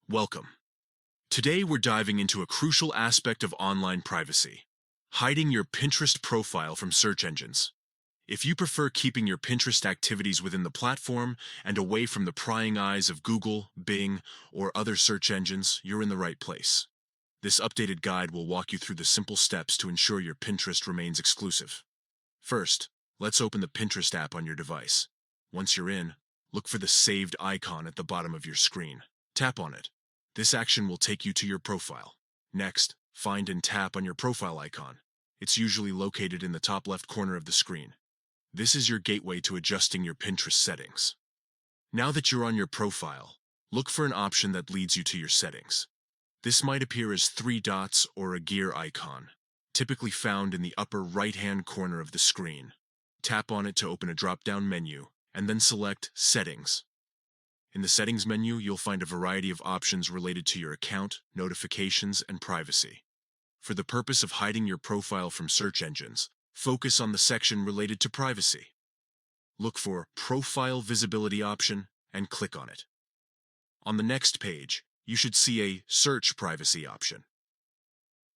Welcome. Today we're diving into a crucial aspect of online privacy, hiding your Pinterest profile from search engines. If you prefer keeping your Pinterest activities within the platform and away from the prying eyes of Google, Bing, or other search engines, you're in the right place. This updated guide will walk you through the simple steps to ensure your Pinterest remains exclusive. First, let's open the Pinterest app on your device. Once you're in, look for the saved icon at the bottom of your screen. Tap on it. This action will take you to your profile. Next, find and tap on your profile icon. It's usually located in the top left corner of the screen. This is your gateway to adjusting your Pinterest settings. Now that you're on your profile, look for an option that leads you to your settings. This might appear as three dots or a gear icon, typically found in the upper right-hand corner of the screen. Tap on it to open a drop-down menu, and then select Settings. In the Settings menu, you'll find a variety of options related to your account, notifications, and privacy. For the purpose of hiding your profile from search engines, focus on the section related to privacy. Look for Profile Visibility option and click on it. On the next page, you should see a Search Privacy option.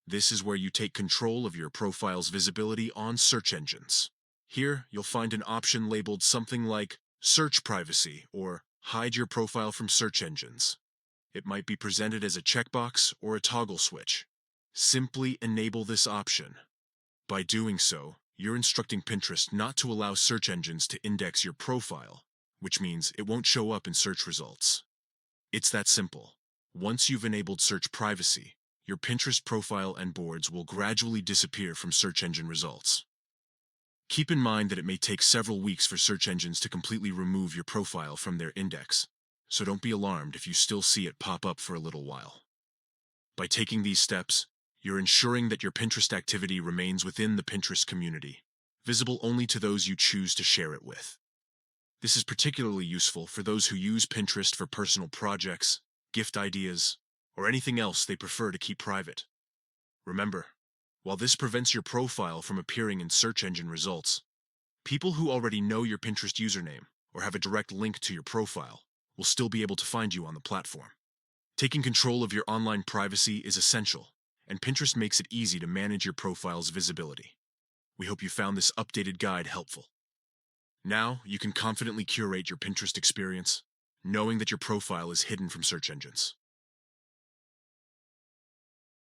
This is where you take control of your profile's visibility on search engines. Here, you'll find an option labeled something like Search Privacy or Hide your profile from search engines. It might be presented as a checkbox or a toggle switch. Simply enable this option. By doing so, you're instructing Pinterest not to allow search engines to index your profile, which means it won't show up in search results. It's that simple. Once you've enabled search privacy, your Pinterest profile and boards will gradually disappear from search engine results. Keep in mind that it may take several weeks for search engines to completely remove your profile from their index, so don't be alarmed if you still see it pop up for a little while. By taking these steps, you're ensuring that your Pinterest activity remains within the Pinterest community, visible only to those you choose to share it with. This is particularly useful for those who use Pinterest for personal projects, gift ideas, or anything else they prefer to keep private. Remember, while this prevents your profile from appearing in search engine results, people who already know your Pinterest username or have a direct link to your profile will still be able to find you on the platform. Taking control of your online privacy is essential, and Pinterest makes it easy to manage your profile's visibility. We hope you found this updated guide helpful. Now, you can confidently curate your Pinterest experience, knowing that your profile is hidden from search engines.